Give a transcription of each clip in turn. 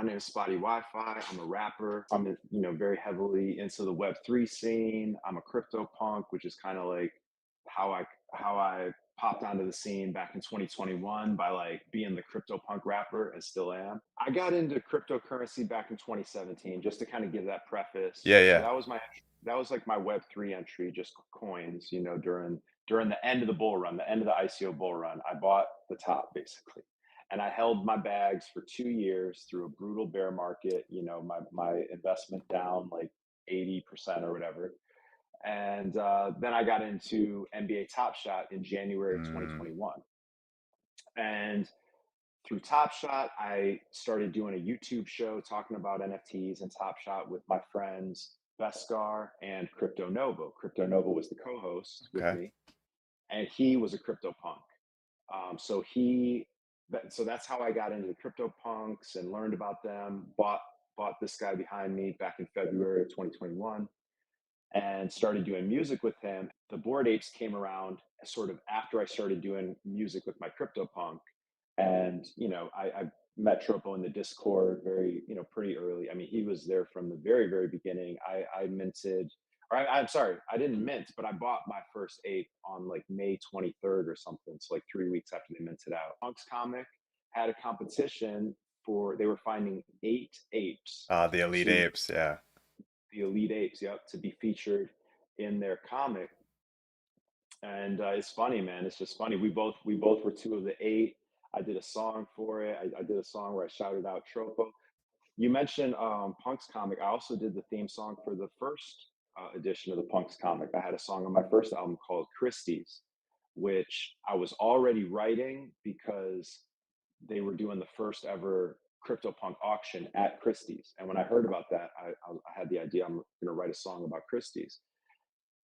My name is Spottie WiFi. I'm a rapper. I'm, very heavily into the web3 scene. I'm a CryptoPunk, which is kind of like how I popped onto the scene back in 2021 by like being the CryptoPunk rapper and still am. I got into cryptocurrency back in 2017, just to kind of give that preface. Yeah, So yeah. that was like my web3 entry, just coins, during the end of the bull run, the end of the ICO bull run. I bought the top basically, and I held my bags for 2 years through a brutal bear market. My investment down like 80% or whatever. And then I got into NBA Top Shot in January of Mm, 2021. And through Top Shot, I started doing a YouTube show talking about NFTs and Top Shot with my friends Beskar and Crypto Novo. Crypto Novo was the co-host with okay. me, and he was a CryptoPunk. So so that's how I got into the CryptoPunks and learned about them. Bought this guy behind me back in February of 2021 and started doing music with him. The Bored Apes came around sort of after I started doing music with my CryptoPunk, and I met Tropo in the Discord very, pretty early. I mean, he was there from the very, very beginning. I minted, I'm sorry, I didn't mint, but I bought my first ape on like May 23rd or something. So like 3 weeks after they minted out. Punk's comic had a competition for, they were finding 8 apes The Elite to Apes, yeah. the elite apes, yep, to be featured in their comic. And it's funny, man. It's just funny. We both were two of the 8. I did a song for it. I did a song where I shouted out Tropo. You mentioned Punk's comic. I also did the theme song for the first edition of the Punk's comic. I had a song on my first album called Christie's, which I was already writing because they were doing the first ever CryptoPunk auction at Christie's. And when I heard about that, I had the idea I'm going to write a song about Christie's.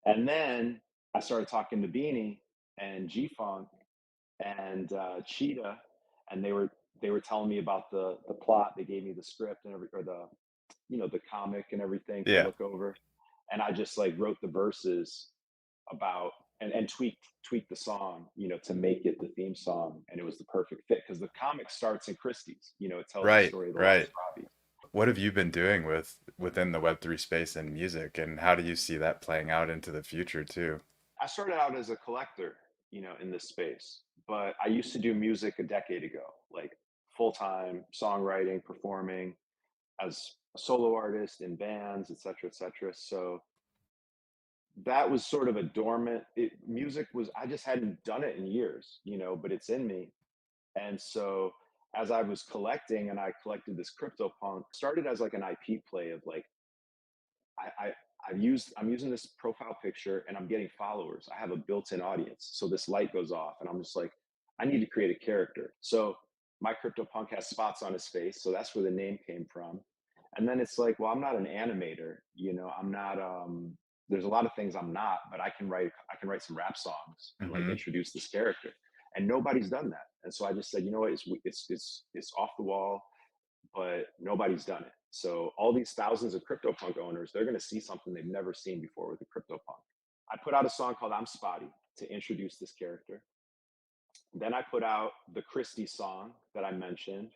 And then I started talking to Beanie and G Funk and Cheetah, and they were telling me about the plot. They gave me the script and or the comic and everything to Yeah. look over, and I just like wrote the verses about and tweaked the song, to make it the theme song, and it was the perfect fit because the comic starts in Christie's. It tells the Right, story of the right. Lost Robbie. What have you been doing within the Web3 space and music, and how do you see that playing out into the future too? I started out as a collector, in this space, but I used to do music a decade ago, like full time songwriting, performing as a solo artist in bands, et cetera, et cetera. So that was sort of a dormant music was, I just hadn't done it in years, but it's in me. And so as I was collecting and I collected this CryptoPunk, started as like an IP play of like, I I'm using this profile picture and I'm getting followers. I have a built-in audience. So this light goes off and I'm just like, I need to create a character. So my CryptoPunk has spots on his face. So that's where the name came from. And then it's like, well, I'm not an animator, I'm not there's a lot of things I'm not, but I can write some rap songs and like Hmm. introduce this character. And nobody's done that. And so I just said, you know what, it's off the wall, but nobody's done it. So all these thousands of CryptoPunk owners, they're going to see something they've never seen before with a CryptoPunk. I put out a song called "I'm Spotty" to introduce this character. Then I put out the Christie song that I mentioned.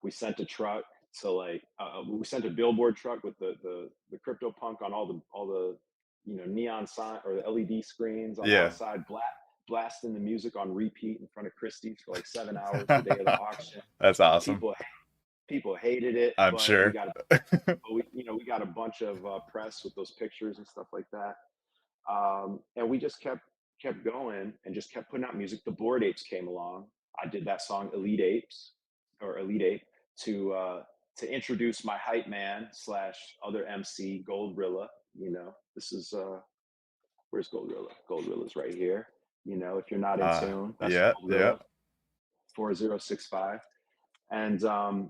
We sent a truck to like we sent a billboard truck with the CryptoPunk on all the neon sign or the LED screens on the Yeah, outside, blasting the music on repeat in front of Christie's for like 7 hours the day of the auction. that's awesome. People people hated it, I'm but we sure. got we got a bunch of press with those pictures and stuff like that. And we just kept going and just kept putting out music. The Bored Apes came along. I did that song Elite Apes or Elite Ape to introduce my hype man slash other MC Goldrilla. This is where's Goldrilla? Goldrilla's right here. If you're not in tune, that's Yeah, yeah. Goldrilla 4065. And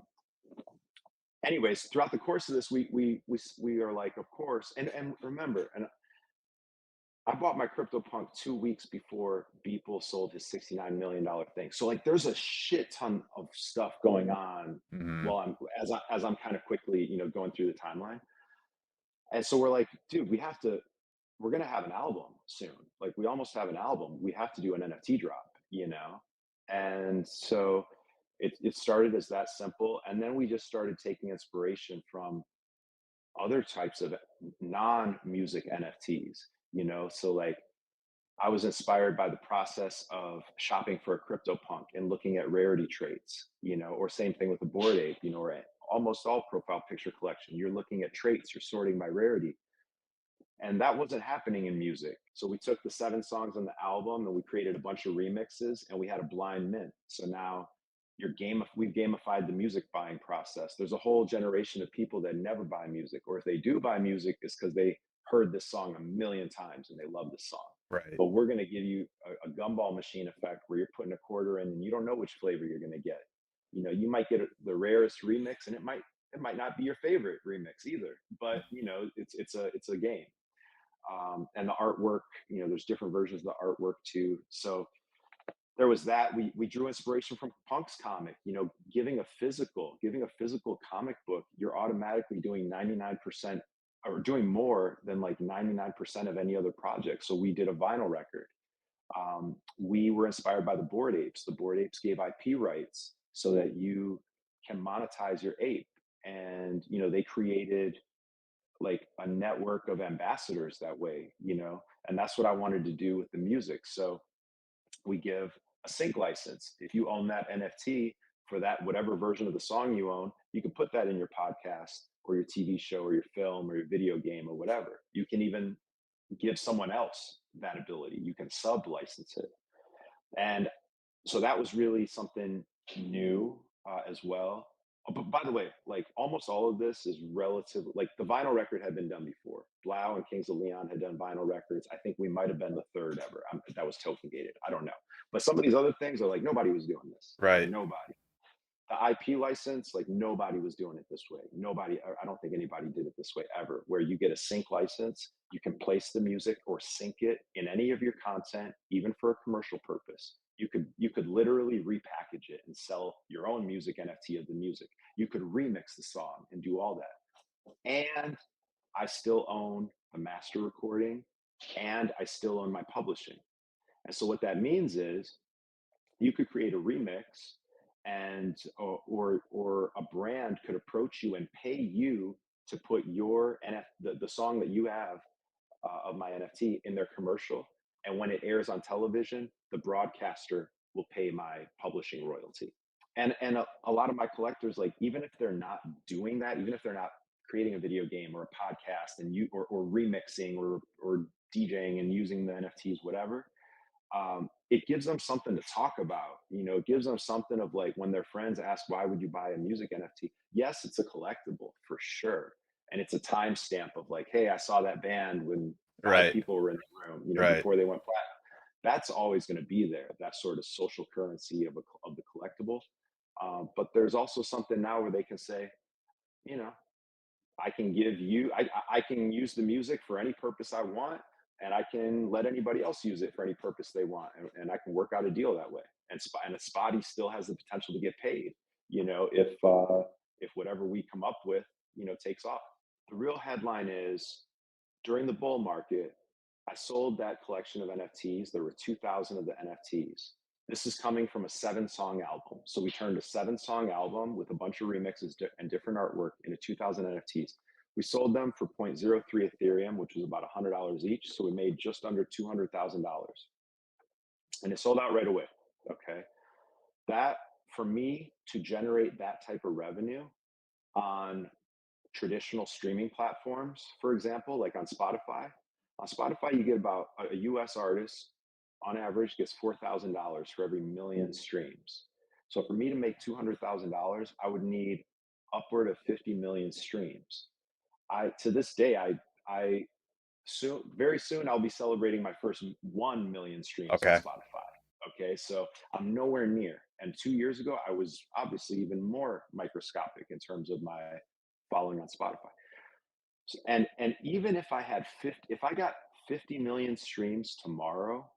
anyways, throughout the course of this, we are like, of course, and remember, and I bought my CryptoPunk 2 weeks before Beeple sold his $69 million thing. So like, there's a shit ton of stuff going on Hmm. while I'm kind of quickly, going through the timeline. And so we're like, dude, we're gonna have an album soon. Like, we almost have an album. We have to do an NFT drop. And so It started as that simple, and then we just started taking inspiration from other types of non-music NFTs, you know? So like I was inspired by the process of shopping for a CryptoPunk and looking at rarity traits, you know, or same thing with the Bored Ape, you know, or almost all profile picture collection. You're looking at traits, you're sorting by rarity. And that wasn't happening in music. So we took the 7 songs on the album and we created a bunch of remixes and we had a blind mint. So now we've gamified the music buying process. There's a whole generation of people that never buy music, or if they do buy music, it's because they heard this song a million times and they love this song. Right. But we're going to give you a gumball machine effect where you're putting a quarter in and you don't know which flavor you're going to get. You know, you might get the rarest remix, and it might not be your favorite remix either. But you know, it's a game. And the artwork, you know, there's different versions of the artwork too. So there was that. We drew inspiration from Punk's comic. You know, giving a physical comic book, you're automatically doing 99% or doing more than like 99% of any other project. So we did a vinyl record. We were inspired by the Board Apes. The Board Apes gave IP rights so that you can monetize your ape. And you know, they created like a network of ambassadors that way, you know, and that's what I wanted to do with the music. So we give a sync license. If you own that NFT for that, whatever version of the song you own, you can put that in your podcast or your TV show or your film or your video game or whatever. You can even give someone else that ability. You can sub license it. And so that was really something new as well. But by the way, like almost all of this is relative. Like the vinyl record had been done before. Blau and Kings of Leon had done vinyl records. I think we might have been the third ever. That was token gated. I don't know. But some of these other things are like nobody was doing this. Right. Nobody. The IP license, like nobody was doing it this way. Nobody, I don't think anybody did it this way ever, where you get a sync license, you can place the music or sync it in any of your content, even for a commercial purpose. You could literally repackage it and sell your own music NFT of the music. You could remix the song and do all that. And I still own the master recording and I still own my publishing. And so what that means is you could create a remix and or a brand could approach you and pay you to put your the song that you have of my NFT in their commercial. And when it airs on television, the broadcaster will pay my publishing royalty. And a lot of my collectors, like even if they're not doing that, even if they're not creating a video game or a podcast and or remixing or DJing and using the NFTs, whatever, it gives them something to talk about. You know, it gives them something of like when their friends ask, why would you buy a music NFT? Yes, it's a collectible for sure. And it's a timestamp of like, hey, I saw that band when 5 Right. people were in the room, you know, Right. before they went platinum. That's always going to be there, that sort of social currency of the collectible. But there's also something now where they can say, you know, I can give you, I can use the music for any purpose I want, and I can let anybody else use it for any purpose they want, and I can work out a deal that way. And a Spotty still has the potential to get paid, you know, if whatever we come up with, you know, takes off. The real headline is during the bull market, I sold that collection of NFTs. There were 2,000 of the NFTs. This is coming from a 7-song album. So we turned a 7-song album with a bunch of remixes and different artwork into 2,000 NFTs. We sold them for 0.03 Ethereum, which was about $100 each. So we made just under $200,000. And it sold out right away. Okay. That, for me to generate that type of revenue on traditional streaming platforms, for example, like on Spotify. On Spotify, you get about a US artist on average gets $4,000 for every million streams. So for me to make $200,000, I would need upward of 50 million streams. I to this day, I soon very soon I'll be celebrating my first 1 million streams on Okay. Spotify. Okay, so I'm nowhere near. And 2 years ago, I was obviously even more microscopic in terms of my following on Spotify. So, and even if I had 50, if I got 50 million streams tomorrow,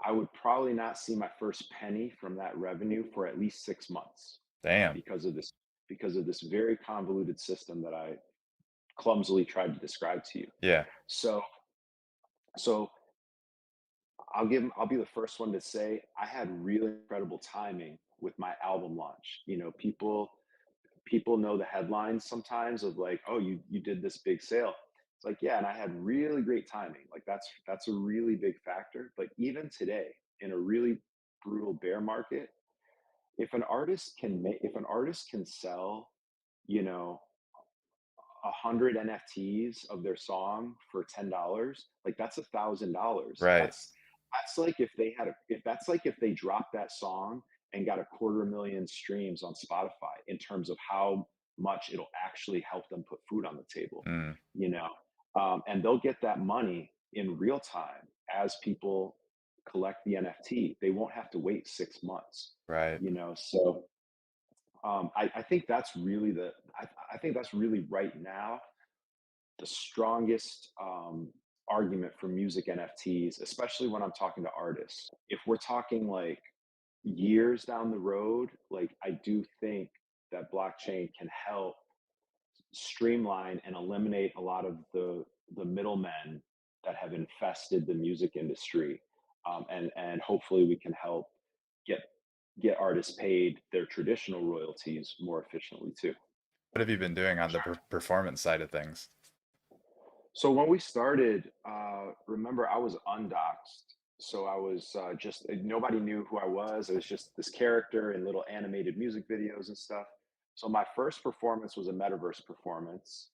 I would probably not see my first penny from that revenue for at least 6 months Damn. because of this very convoluted system that I clumsily tried to describe to you. Yeah. So so I'll be the first one to say I had really incredible timing with my album launch. People know the headlines sometimes of like, oh, you did this big sale. It's like, yeah, and I had really great timing. Like that's a really big factor. But even today, in a really brutal bear market, if an artist can sell, you know, 100 NFTs of their song for $10, like that's $1,000. Right. That's like if they had a, if that's like if they dropped that song and got 250,000 streams on Spotify in terms of how much it'll actually help them put food on the table, Mm, you know, and they'll get that money in real time as people collect the NFT. They won't have to wait 6 months, right. So I think that's really I think that's really right now the strongest argument for music NFTs, especially when I'm talking to artists. If we're talking like years down the road, like I do think that blockchain can help streamline and eliminate a lot of the middlemen that have infested the music industry, and hopefully we can help get get artists paid their traditional royalties more efficiently too. What have you been doing on the performance side of things? So when we started, remember I was undoxed. So I was just nobody knew who I was. I was just this character in little animated music videos and stuff. So my first performance was a metaverse performance.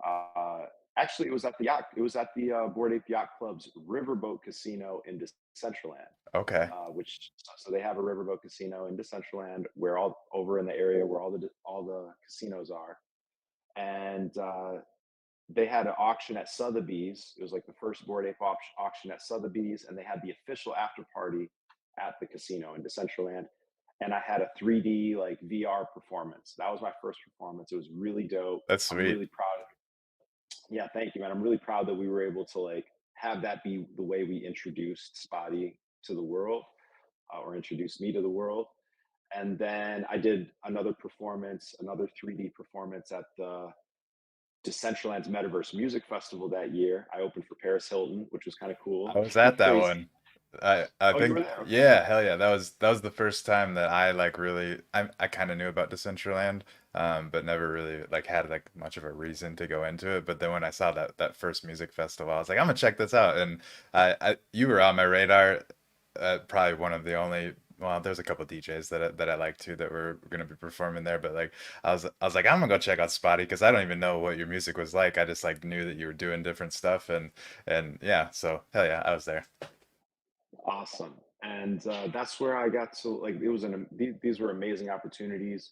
Uh, Actually, it was at the yacht. It was at the Board Ape Yacht Club's Riverboat Casino in Decentraland, Okay. which so they have a riverboat casino in Decentraland, where all over in the area where all the casinos are, and they had an auction at Sotheby's. It was like the first Board Ape auction at Sotheby's, and they had the official after party at the casino in Decentraland. And I had a 3D like VR performance. That was my first performance. It was really dope. That's I'm sweet. really proud. Yeah, thank you, man. I'm really proud that we were able to like have that be the way we introduced Spottie to the world, or introduced me to the world. And then I did another performance, another 3D performance at the Decentraland's Metaverse Music Festival that year. I opened for Paris Hilton, which was kind of cool. I was at that Crazy. one. I Oh, you were think, there. Okay. yeah, hell yeah. That was the first time that I like really I kind of knew about Decentraland, but never really like had like much of a reason to go into it. But then when I saw that first music festival, I was like, I'm gonna check this out. And you were on my radar. Probably one of the only, well, there's a couple DJs that I like too that were gonna be performing there. But like I was like, I'm gonna go check out Spotty because I don't even know what your music was like. I just like knew that you were doing different stuff and yeah. So hell yeah, I was there. Awesome. And that's where I got to like it was these were amazing opportunities,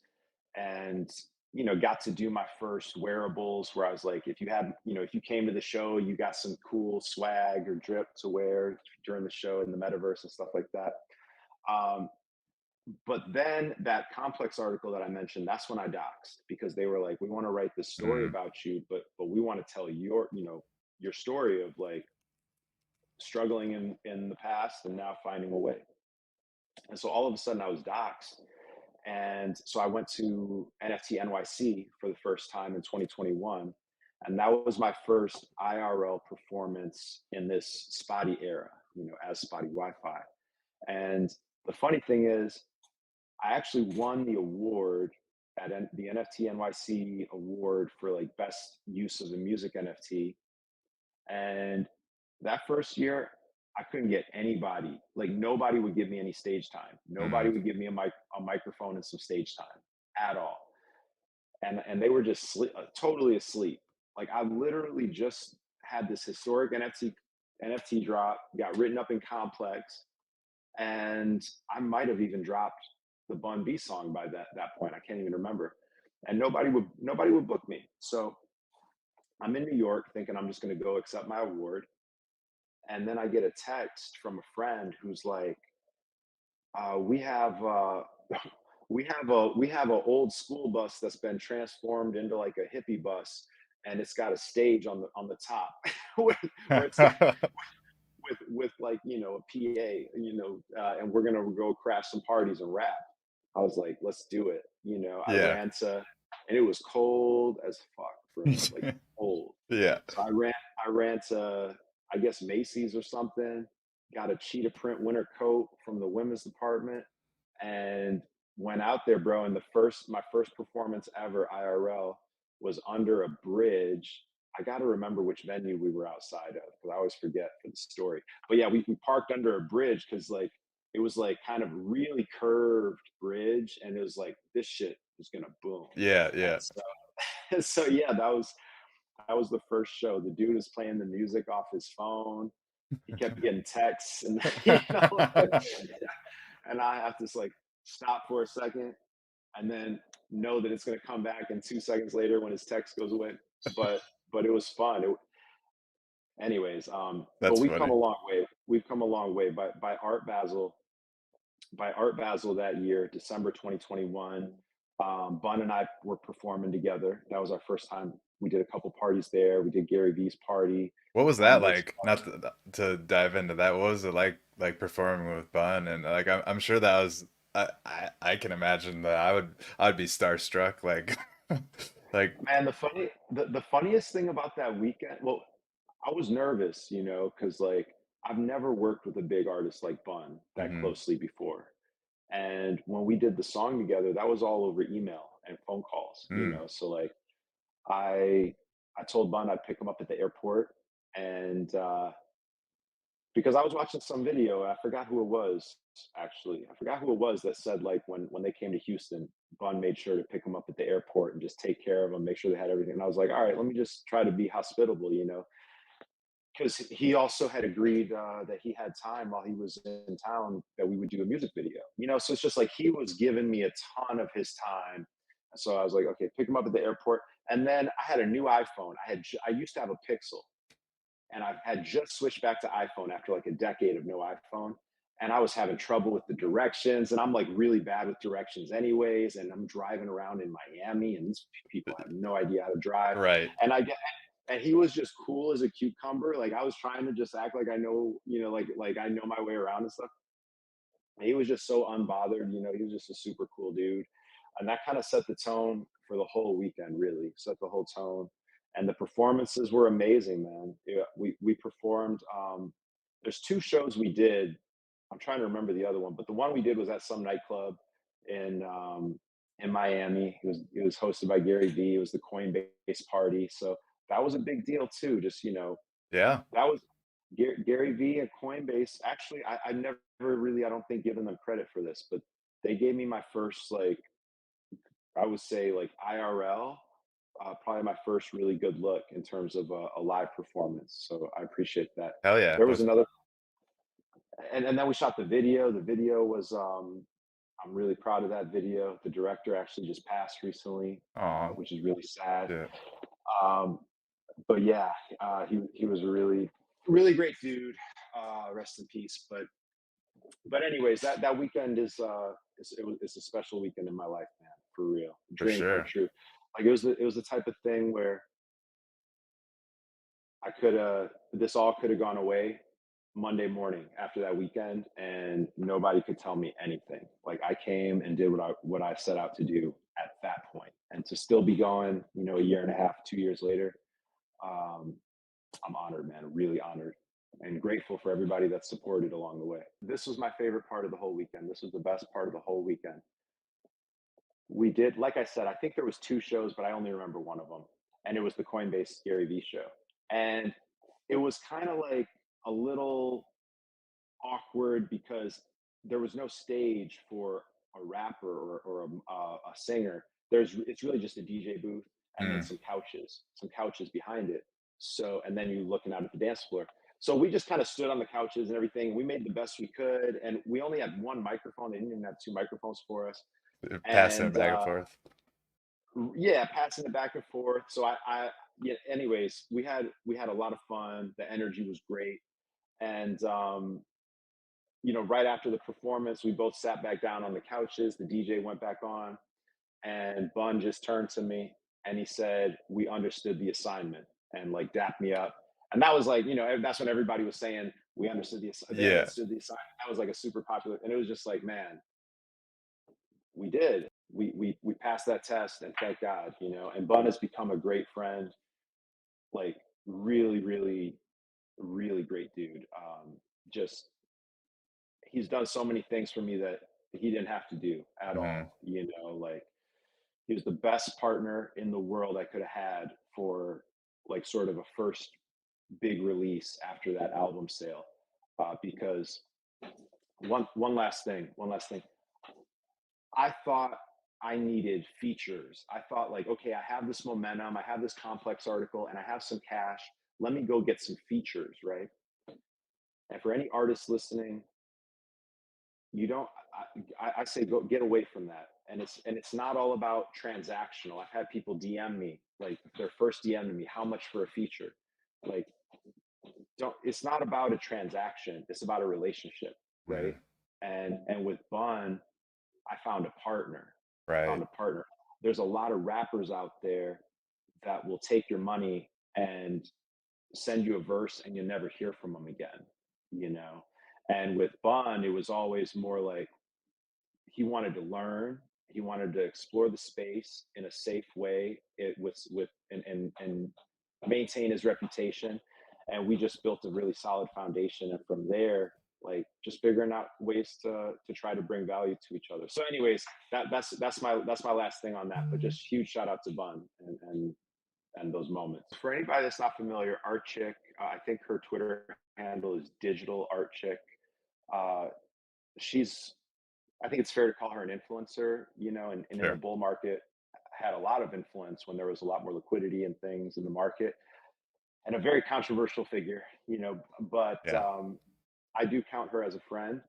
and got to do my first wearables where I was like, if you came to the show, you got some cool swag or drip to wear during the show in the metaverse and stuff like that. Um, but then that complex article that I mentioned, that's when I doxed, because they were like, we want to write this story Mm, about you, but we want to tell your story of like struggling in the past and now finding a way. And so all of a sudden I was doxed. And so I went to NFT NYC for the first time in 2021. And that was my first IRL performance in this Spotty era, as Spottie WiFi. And the funny thing is, I actually won the award the NFT NYC award for like best use of a music NFT. And that first year, I couldn't get anybody. Like nobody would give me any stage time. Nobody mm. would give me a microphone and some stage time at all. And they were just totally asleep. Like I literally just had this historic NFT drop, got written up in Complex, and I might have even dropped the Bun B song by that point. I can't even remember. And nobody would book me. So I'm in New York thinking I'm just going to go accept my award, and then I get a text from a friend who's like, "We have we have a old school bus that's been transformed into like a hippie bus, and it's got a stage on the top where it's got with like a PA, and we're gonna go crash some parties and rap." I was like, "Let's do it." I Yeah. ran to, and it was cold as fuck, bro, like cold. Yeah. So I ran to, I guess, Macy's or something, got a cheetah print winter coat from the women's department, and went out there, bro, and my first performance ever IRL was under a bridge. I got to remember which venue we were outside of because I always forget for the story. But yeah, we parked under a bridge because like it was like kind of really curved bridge, and it was like this shit was gonna boom. Yeah, And yeah. so so yeah, that was the first show. The dude is playing the music off his phone. He kept getting texts, and you know, and I have to just like stop for a second and then know that it's going to come back in 2 seconds later when his text goes away. But it was fun. Anyways, but That's we've come funny. a long way. We've come a long way. By Art Basel that year, December 2021, Bun and I were performing together. That was our first time. We did a couple parties there. We did Gary V's party. What was that There's like? Not to dive into that. What was it like performing with Bun? And like I'm sure that was I can imagine that I would be starstruck like like Man, the funniest thing about that weekend, well, I was nervous, because like I've never worked with a big artist like Bun that mhm. closely before. And when we did the song together, that was all over email and phone calls, Mm. So like I I told Bun I'd pick him up at the airport, and because I was watching some video, I forgot who it was actually. I forgot who it was that said like when they came to Houston, Bun made sure to pick them up at the airport and just take care of them, make sure they had everything. And I was like, all right, let me just try to be hospitable, because he also had agreed that he had time while he was in town that we would do a music video, So it's just like he was giving me a ton of his time. So I was like, okay, pick him up at the airport. And then I had a new iPhone. I used to have a Pixel, and I had just switched back to iPhone after like a decade of no iPhone. And I was having trouble with the directions, and I'm like really bad with directions, anyways. And I'm driving around in Miami, and these people have no idea how to drive. Right. And I get, and he was just cool as a cucumber. Like I was trying to just act like I know, like I know my way around and stuff. He was just so unbothered, he was just a super cool dude. And that kind of set the tone for the whole weekend, really set the whole tone. And the performances were amazing, man. Yeah, we performed. There's two shows we did. I'm trying to remember the other one, but the one we did was at some nightclub in in Miami. It was hosted by Gary Vee. It was the Coinbase party, so that was a big deal too. Just Yeah. that was Gary Vee and Coinbase. Actually, I never really, I don't think, given them credit for this, but they gave me my first, like, I would say, like IRL, probably my first really good look in terms of a live performance. So I appreciate that. Hell yeah. There was That's another, and then we shot the video. The video was, I'm really proud of that video. The director actually just passed recently, aw. which is really sad. Shit. Um, but yeah, he was a really great dude. Rest in peace. But anyways, that weekend it's a special weekend in my life, man. For real, For dream come sure. true. Like it was the type of thing where I could have this all could have gone away Monday morning after that weekend, and nobody could tell me anything. Like I came and did what I set out to do at that point, and to still be going, a year and a half, 2 years later. Um, I'm honored, man, really honored and grateful for everybody that supported along the way. This was my favorite part of the whole weekend. This was the best part of the whole weekend. We did, like I said, I think there was two shows, but I only remember one of them. And it was the Coinbase Gary Vee show. And it was kind of like a little awkward because there was no stage for a rapper or a singer. It's really just a DJ booth and then Mm. some couches behind it. So and then you looking out at the dance floor. So we just kind of stood on the couches and everything. We made the best we could, and we only had one microphone. They didn't even have two microphones for us. Passing it And back and forth. yeah, passing it back and forth. So yeah. Anyways, we had a lot of fun. The energy was great, and right after the performance, we both sat back down on the couches. The DJ went back on, and Bun just turned to me and he said, "We understood the assignment," and like dapped me up. And that was like, that's when everybody was saying, "We understood they Yeah. understood the assignment." That was like a super popular, and it was just like, man, we did. We passed that test, and thank God, And Bun has become a great friend, like really, really, really great dude. Just he's done so many things for me that he didn't have to do at Hmm. all. Like he was the best partner in the world I could have had for like sort of a first big release after that album sale. Because one last thing. I thought I needed features. I thought like, okay, I have this momentum, I have this complex article, and I have some cash. Let me go get some features, right? And for any artists listening, you don't. I say go get away from that. And it's not all about transactional. I've had people DM me like their first DM to me, how much for a feature? Like, don't. It's not about a transaction. It's about a relationship, right? Hmm. And with Bun, I found a partner. I Right. found a partner. There's a lot of rappers out there that will take your money and send you a verse and you never hear from them again, you know? And with Bun, it was always more like he wanted to learn, he wanted to explore the space in a safe way, it with and maintain his reputation. And we just built a really solid foundation. And from there, like just figuring out ways to try to bring value to each other. So, anyways, that's my last thing on that. But just huge shout out to Bun and those moments. For anybody that's not familiar, Art Chick, I think her Twitter handle is Digital Art Chick. Uh, she's I think it's fair to call her an influencer, and in the Sure. bull market had a lot of influence when there was a lot more liquidity and things in the market, and a very controversial figure, but Yeah. I do count her as a friend.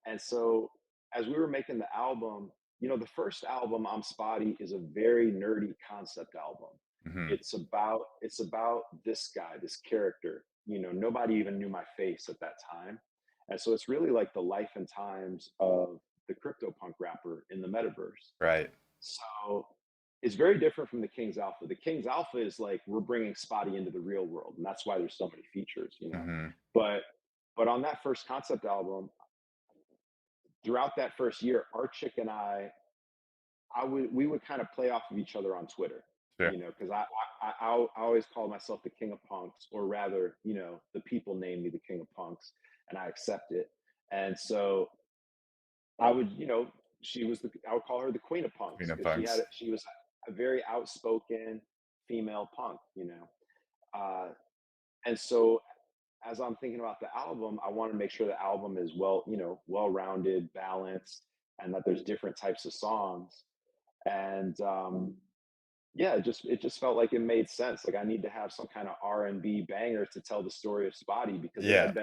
And so as we were making the album, the first album, I'm Spotty, is a very nerdy concept album. Hmm. It's about this guy, this character. Nobody even knew my face at that time. And so it's really like the life and times of the CryptoPunk rapper in the metaverse. Right. So it's very different from the King's Alpha. The King's Alpha is like we're bringing Spotty into the real world, and that's why there's so many features. Hmm. But on that first concept album, throughout that first year, Archik and we would kind of play off of each other on Twitter, Sure. because I always call myself the King of Punks, or rather, the people name me the King of Punks, and I accept it. And so I would, I would call her the Queen of Queen Punks of because Punks. she was a very outspoken female punk. Uh, and so as I'm thinking about the album, I want to make sure the album is well-rounded, balanced, and that there's different types of songs. And yeah, it just felt like it made sense. Like I need to have some kind of R&B banger to tell the story of Spotty because Yeah. it had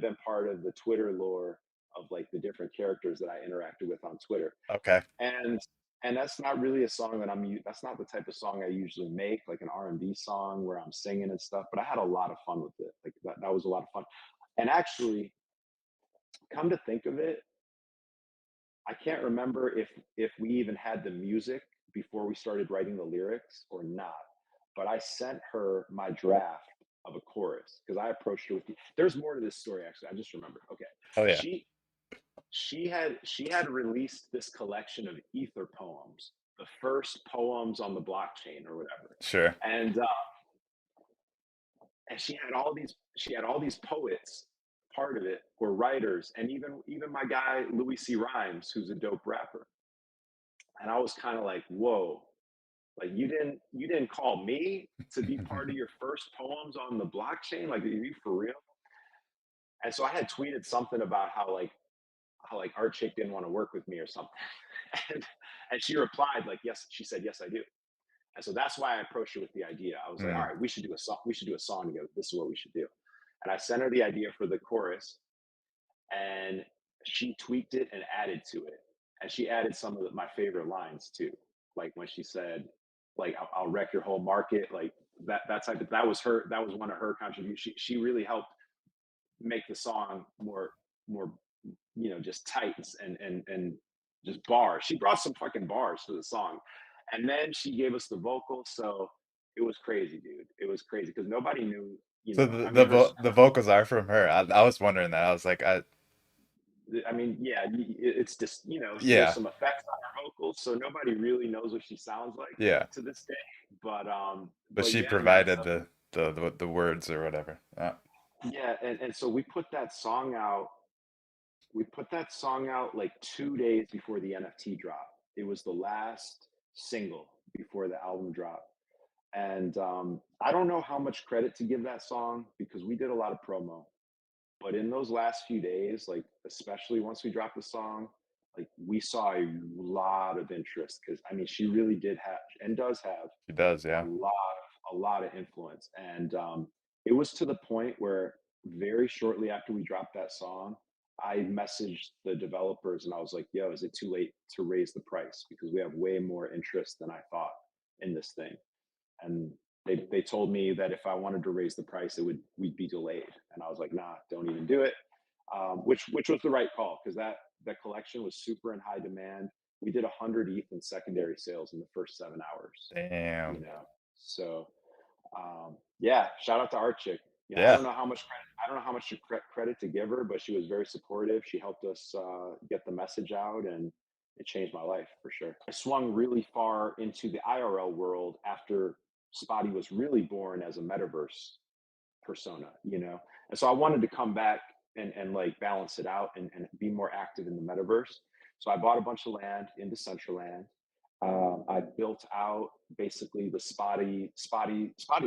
been part of the Twitter lore of like the different characters that I interacted with on Twitter. Okay. And that's not really a song that that's not the type of song I usually make, like an R&B song where I'm singing and stuff, but I had a lot of fun with it. Like that was a lot of fun. And actually, come to think of it, I can't remember if we even had the music before we started writing the lyrics or not. But I sent her my draft of a chorus because I approached her with there's more to this story actually. I just remembered. Okay. Oh yeah. She she had released this collection of ether poems, the first poems on the blockchain or whatever. Sure. And she had all these poets, part of it were writers, and even my guy Louis C. Rhymes, who's a dope rapper. And I was kind of like, whoa, like you didn't call me to be part of your first poems on the blockchain? Like, are you for real? And so I had tweeted something about how like Art Chick didn't want to work with me or something. and and she replied like, yes, she said, yes, I do. And so that's why I approached her with the idea. I was like, all Mm. right, we should do a song together. This is what we should do. And I sent her the idea for the chorus, and she tweaked it and added to it. And she added some of my favorite lines too, like when she said, like I'll wreck your whole market, like that type of that was her. That was one of her contributions. She really helped make the song more just tight and just bars. She brought some fucking bars to the song, and then she gave us the vocals. So it was crazy, dude. It was crazy because nobody knew. So the I mean, the vocals are from her. I was wondering that. I was like, yeah, it's just there's yeah, some effects on her vocals, so nobody really knows what she sounds like yeah. to this day. But But she yeah, man. So provided the words or whatever. yeah, and so we put that song out We put that song out like 2 days before the NFT drop. It was the last single before the album drop. And I don't know how much credit to give that song because we did a lot of promo. But in those last few days, like especially once we dropped the song, like we saw a lot of interest because I mean she really did have and does have He does, a yeah. lot a lot of influence. And it was to the point where very shortly after we dropped that song, I messaged the developers and I was like, yo, is it too late to raise the price? Because we have way more interest than I thought in this thing. And they told me that if I wanted to raise the price, we'd be delayed. And I was like, nah, don't even do it. Which was the right call because that collection was super in high demand. We did 100 ETH in secondary sales in the first 7 hours. You Damn. know, so yeah, shout out to our chick. You know, I Yeah. don't know how much credit, I don't know how much credit to give her, but she was very supportive. She helped us get the message out, and it changed my life for sure. I swung really far into the IRL world after Spotty was really born as a metaverse persona, you know? And so I wanted to come back and like balance it out and be more active in the metaverse. So I bought a bunch of land in Decentraland. I built out basically the Spotty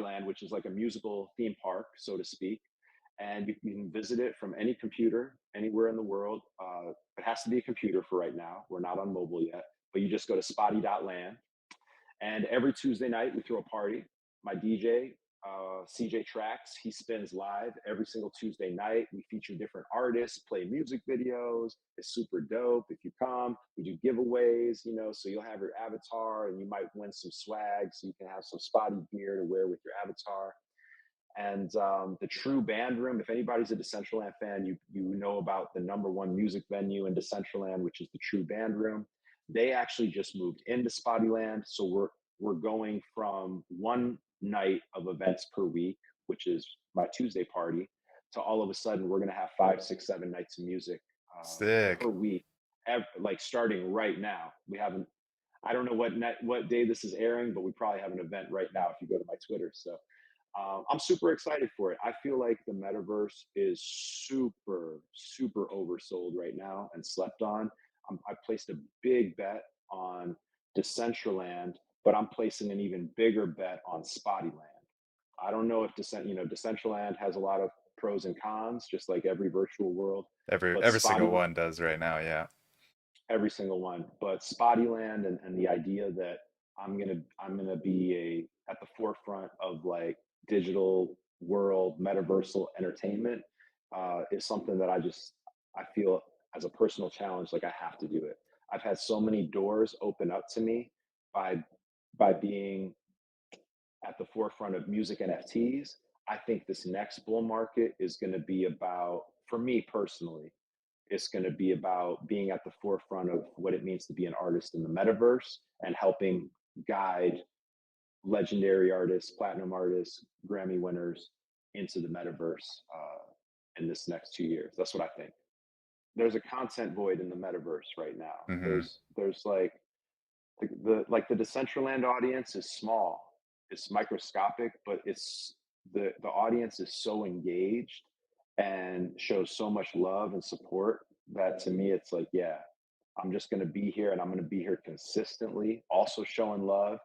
Land, which is like a musical theme park, so to speak. And you can visit it from any computer, anywhere in the world. It has to be a computer for right now. We're not on mobile yet, but you just go to spotty.land and every Tuesday night, we throw a party. My DJ, CJ Tracks, he spins live every single Tuesday night. We feature different artists, play music videos. It's super dope. If you come, we do giveaways, you know, so you'll have your avatar and you might win some swag. So you can have some spotty gear to wear with your avatar. And the True Band Room, if anybody's a Decentraland fan, you know about the number one music venue in Decentraland, which is the True Band Room. They actually just moved into Spottyland, so we're going from one night of events per week, which is my Tuesday party, to all of a sudden we're going to have 5, 6, 7 nights of music per Sick. week, like starting right now. We haven't. I don't know what day this is airing, but we probably have an event right now if you go to my Twitter. So I'm super excited for it. I feel like the metaverse is super, super oversold right now and slept on. I placed a big bet on Decentraland, but I'm placing an even bigger bet on Spottyland. I don't know if Decentraland has a lot of pros and cons, just like every virtual world, but Every single Spottyland one does right now, yeah. every single one. But Spottyland and the idea that I'm gonna be at the forefront of like digital world metaversal entertainment is something that I feel as a personal challenge like I have to do it. I've had so many doors open up to me by being at the forefront of music NFTs. I think this next bull market is going to be about, for me personally, it's going to be about being at the forefront of what it means to be an artist in the metaverse and helping guide legendary artists, platinum artists, Grammy winners into the metaverse in this next 2 years. That's what I think. There's a content void in the metaverse right now. Hmm. There's like the Decentraland audience is small. It's microscopic, but it's the audience is so engaged and shows so much love and support that to me it's like, yeah, I'm just going to be here and I'm going to be here consistently, also showing love,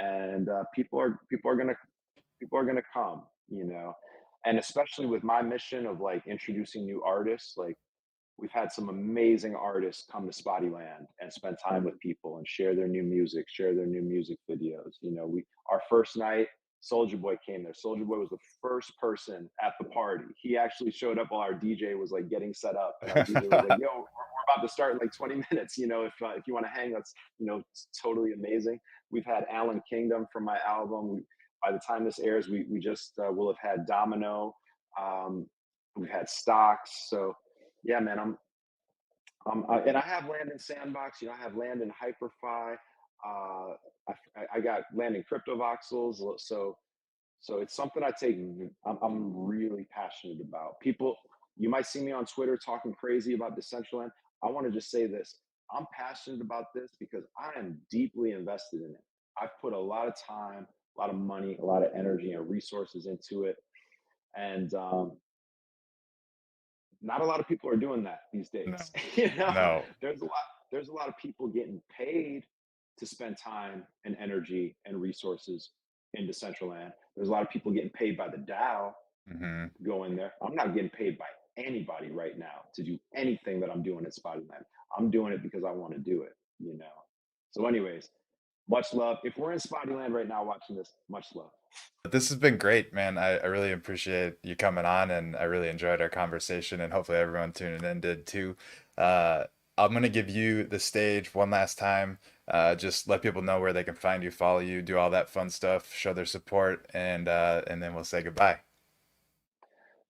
and people are going to come, you know, and especially with my mission of like introducing new artists, like we've had some amazing artists come to Spottyland and spend time with people and share their new music, share their new music videos. You know, we our first night, Soldier Boy came there. Soldier Boy was the first person at the party. He actually showed up while our DJ was like getting set up, and our DJ was like, "Yo, we're about to start in like 20 minutes. You know, if you want to hang, that's it's totally amazing." We've had Alan Kingdom from my album. By the time this airs, we just will have had Domino. Um, we've had Stocks. So yeah, man, and I have land in Sandbox. You know, I have land in HyperFi. I got land in CryptoVoxels. So it's something I take. I'm really passionate about. People, you might see me on Twitter talking crazy about Decentraland. I want to just say this. I'm passionate about this because I am deeply invested in it. I've put a lot of time, a lot of money, a lot of energy and resources into it. And Not a lot of people are doing that these No, days. You know, no. there's a lot there's a lot of people getting paid to spend time and energy and resources in Decentraland. There's a lot of people getting paid by the DAO Hmm. to go in there. I'm not getting paid by anybody right now to do anything that I'm doing at Spottyland. I'm doing it because I want to do it, you know. So, anyways, much love. If we're in Spottyland right now watching this, much love. But this has been great, man. I really appreciate you coming on, and I really enjoyed our conversation, and hopefully everyone tuning in did too. Uh, I'm gonna give you the stage one last time. Just let people know where they can find you, follow you, do all that fun stuff, show their support, and then we'll say goodbye.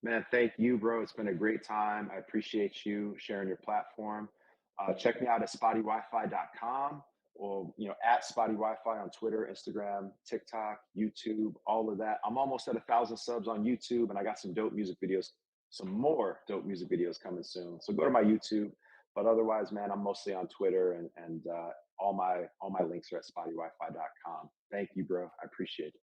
Man, thank you, bro. It's been a great time. I appreciate you sharing your platform. Check me out at SpottieWiFi.com or at Spottie Wi-Fi on Twitter, Instagram, TikTok, YouTube, all of that. I'm almost at 1,000 subs on YouTube, and I got some dope music videos, some more dope music videos coming soon. So go to my YouTube. But otherwise, man, I'm mostly on Twitter, and all my links are at SpottieWiFi.com. Thank you, bro. I appreciate it.